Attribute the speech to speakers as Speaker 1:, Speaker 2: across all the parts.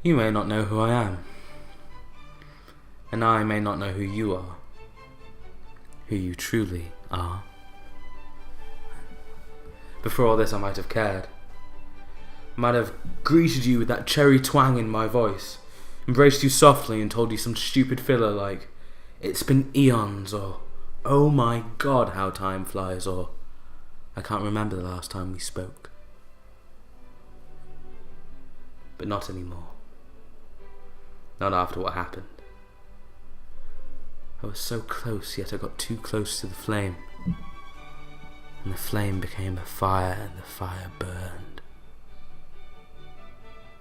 Speaker 1: You may not know who I am, and I may not know who you are, who you truly are. Before all this I might have cared. I might have greeted you with that cherry twang in my voice, embraced you softly and told you some stupid filler like, "It's been eons," or "Oh my God, how time flies," or "I can't remember the last time we spoke." But not anymore. Not after what happened. I was so close, yet I got too close to the flame. And the flame became a fire, and the fire burned.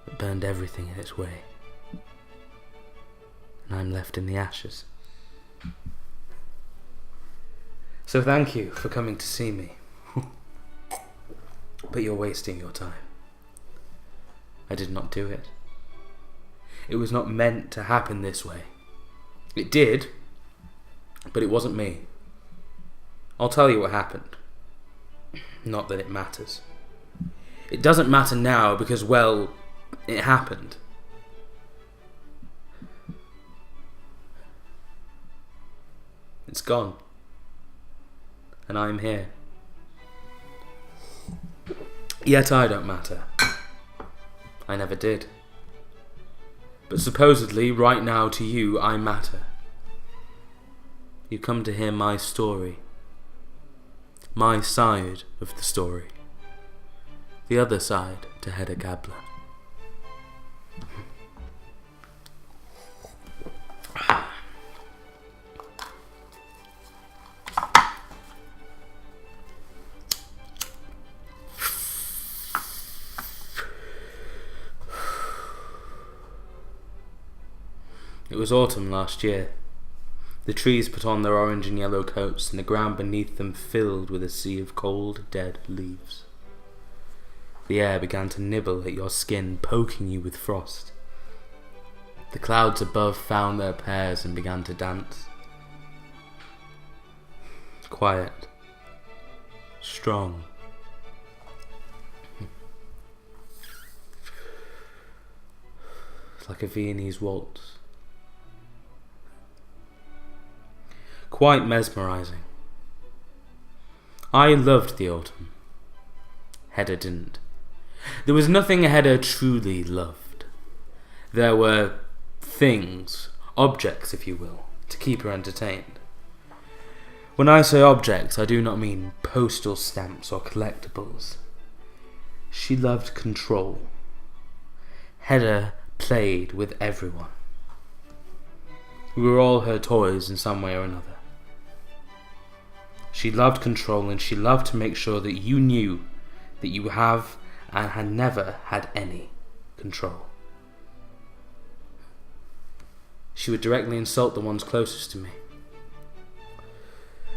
Speaker 1: It burned everything in its way. And I'm left in the ashes. So thank you for coming to see me. But you're wasting your time. I did not do it. It was not meant to happen this way. It did, but it wasn't me. I'll tell you what happened. Not that it matters. It doesn't matter now because, well, it happened. It's gone. And I'm here. Yet I don't matter. I never did. But supposedly, right now to you, I matter. You come to hear my story. My side of the story. The other side to Hedda Gabler. It was autumn last year. The trees put on their orange and yellow coats, and the ground beneath them filled with a sea of cold, dead leaves. The air began to nibble at your skin, poking you with frost. The clouds above found their pairs and began to dance. Quiet. Strong. Like a Viennese waltz. Quite mesmerising. I loved the autumn. Hedda didn't. There was nothing Hedda truly loved. There were things, objects if you will, to keep her entertained. When I say objects, I do not mean postal stamps or collectibles. She loved control. Hedda played with everyone. We were all her toys in some way or another. She loved control, and she loved to make sure that you knew that you have and had never had any control. She would directly insult the ones closest to me.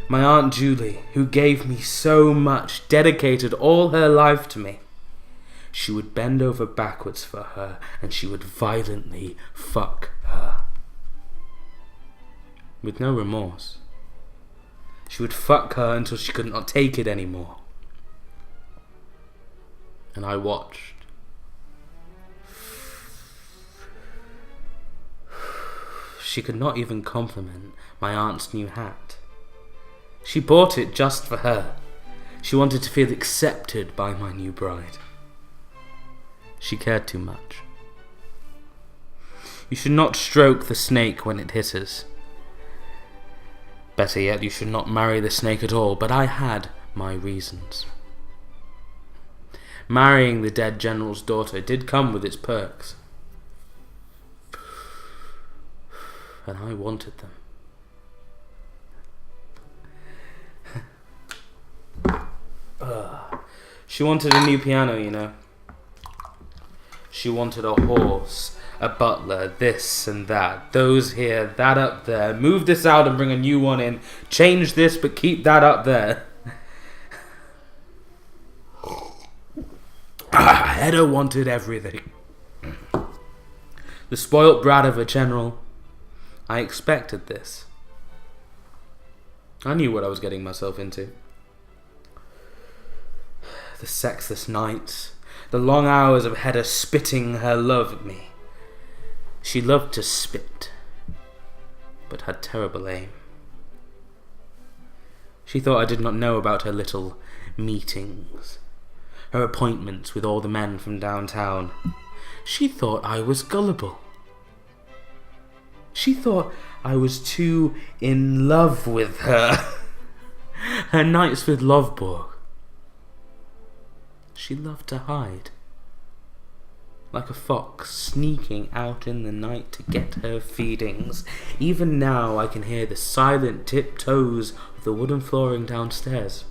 Speaker 1: My Aunt Julie, who gave me so much, dedicated all her life to me. She would bend over backwards for her, and she would violently fuck her. With no remorse. She would fuck her until she could not take it anymore. And I watched. She could not even compliment my aunt's new hat. She bought it just for her. She wanted to feel accepted by my new bride. She cared too much. You should not stroke the snake when it hisses. Better yet, you should not marry the snake at all, but I had my reasons. Marrying the dead general's daughter did come with its perks. And I wanted them. She wanted a new piano, you know. She wanted a horse, a butler, this and that, those here, that up there, move this out and bring a new one in, change this but keep that up there. Hedda wanted everything. The spoilt brat of a general. I expected this. I knew what I was getting myself into. The sexless nights, the long hours of Hedda spitting her love at me. She loved to spit, but had terrible aim. She thought I did not know about her little meetings, her appointments with all the men from downtown. She thought I was gullible. She thought I was too in love with her. Her nights with Lovborg. She loved to hide. Like a fox sneaking out in the night to get her feedings. Even now I can hear the silent tiptoes of the wooden flooring downstairs.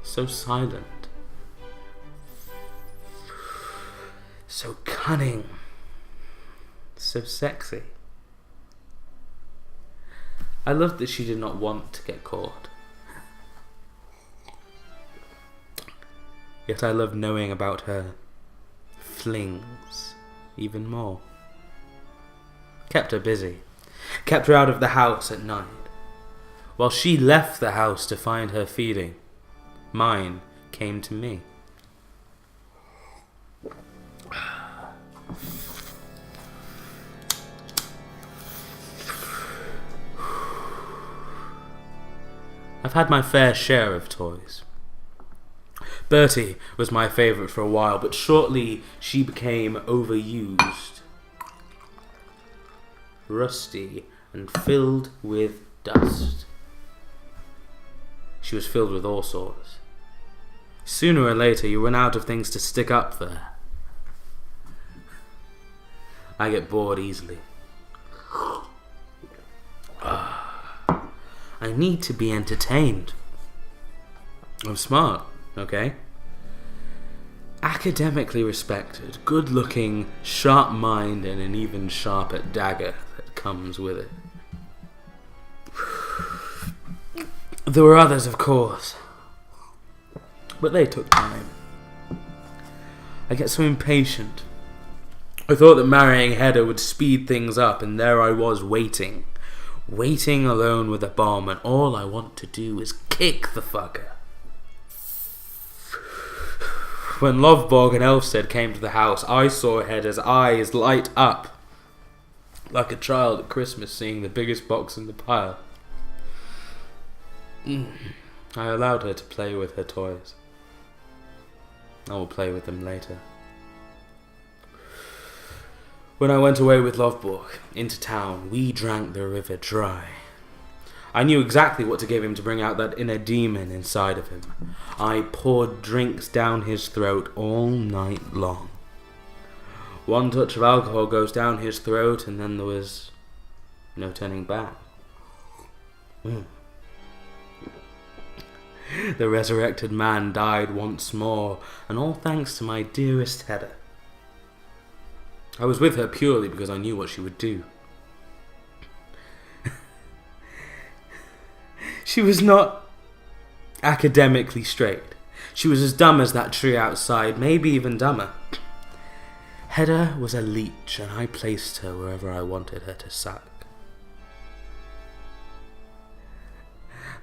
Speaker 1: So silent. So cunning. So sexy. I loved that she did not want to get caught. Yet I loved knowing about her flings even more. Kept her busy. Kept her out of the house at night. While she left the house to find her feeding, mine came to me. I've had my fair share of toys. Bertie was my favourite for a while, but shortly she became overused, rusty, and filled with dust. She was filled with all sorts. Sooner or later you run out of things to stick up there. I get bored easily. I need to be entertained. I'm smart, okay? Academically respected, good-looking, sharp mind, and an even sharper dagger that comes with it. There were others, of course, but they took time. I get so impatient. I thought that marrying Hedda would speed things up, and there I was waiting alone with a bomb, and all I want to do is kick the fucker. When Lovborg and Elfstead came to the house, I saw Hedda's eyes light up, like a child at Christmas seeing the biggest box in the pile. I allowed her to play with her toys. I will play with them later. When I went away with Lovborg into town, we drank the river dry. I knew exactly what to give him to bring out that inner demon inside of him. I poured drinks down his throat all night long. One touch of alcohol goes down his throat, and then there was no turning back. The resurrected man died once more, and all thanks to my dearest Hedda. I was with her purely because I knew what she would do. She was not academically straight. She was as dumb as that tree outside, maybe even dumber. Hedda was a leech, and I placed her wherever I wanted her to suck.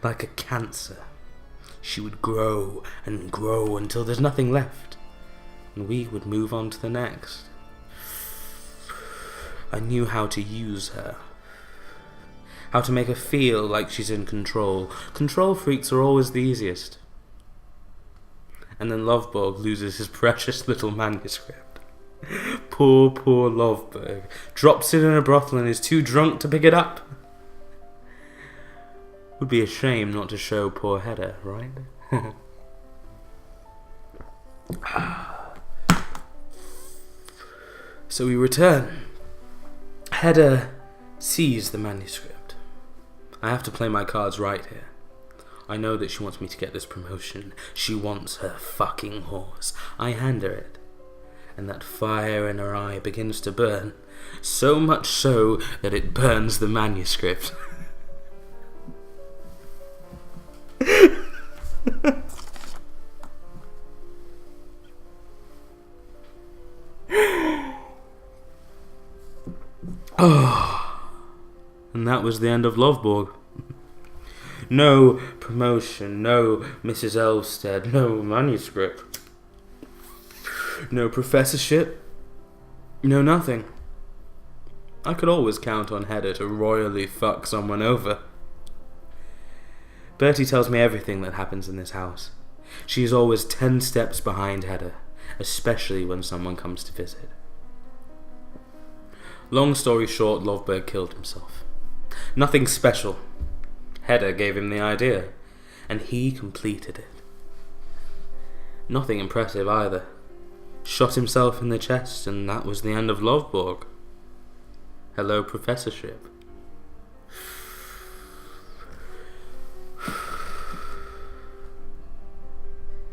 Speaker 1: Like a cancer, she would grow and grow until there's nothing left, and we would move on to the next. I knew how to use her. How to make her feel like she's in control. Control freaks are always the easiest. And then Lovborg loses his precious little manuscript. Poor Lovborg. Drops it in a brothel and is too drunk to pick it up. Would be a shame not to show poor Hedda, right? So we return. Hedda sees the manuscript. I have to play my cards right here. I know that she wants me to get this promotion. She wants her fucking horse. I hand her it, and that fire in her eye begins to burn. So much so that it burns the manuscript. And that was the end of Lovborg. No promotion, no Mrs. Elfstead, no manuscript, no professorship, No, nothing. I could always count on Hedda to royally fuck someone over. Bertie tells me everything that happens in this house. She is always 10 steps behind Hedda, especially when someone comes to visit. Long story short, Lovberg killed himself. Nothing special. Hedda gave him the idea, and he completed it. Nothing impressive either. Shot himself in the chest, and that was the end of Lovborg. Hello, professorship.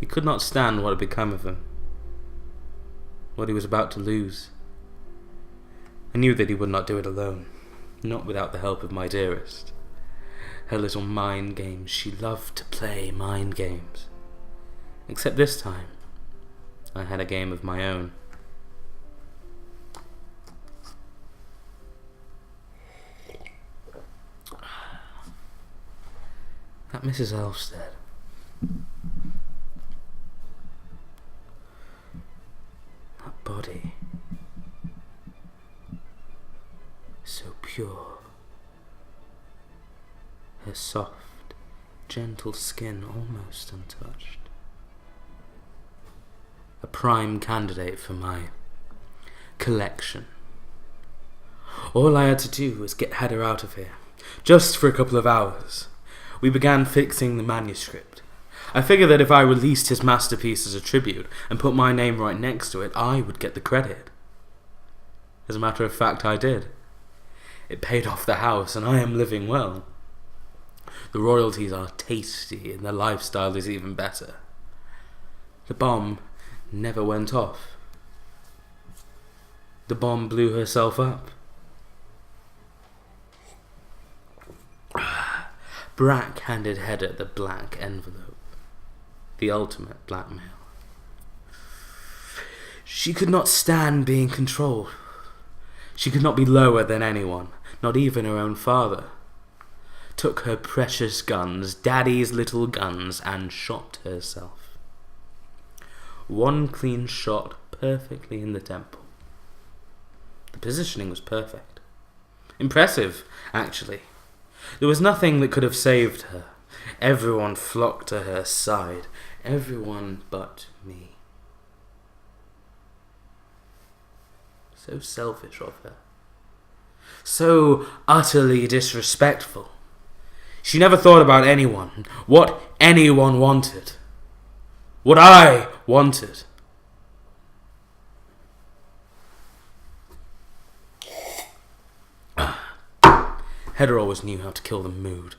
Speaker 1: He could not stand what had become of him, what he was about to lose. I knew that he would not do it alone, not without the help of my dearest. Her little mind games, she loved to play mind games. Except this time, I had a game of my own. That Mrs. Elfstead. That body. So pure. Her soft, gentle skin almost untouched. A prime candidate for my collection. All I had to do was get Hedda out of here, just for a couple of hours. We began fixing the manuscript. I figured that if I released his masterpiece as a tribute and put my name right next to it, I would get the credit. As a matter of fact, I did. It paid off the house, and I am living well. The royalties are tasty, and the lifestyle is even better. The bomb never went off. The bomb blew herself up. Brack handed Hedda the black envelope. The ultimate blackmail. She could not stand being controlled. She could not be lower than anyone, not even her own father. Took her precious guns, Daddy's little guns, and shot herself. One clean shot perfectly in the temple. The positioning was perfect. Impressive, actually. There was nothing that could have saved her. Everyone flocked to her side. Everyone but me. So selfish of her. So utterly disrespectful. She never thought about anyone, what anyone wanted. What I wanted. Hedda always knew how to kill the mood.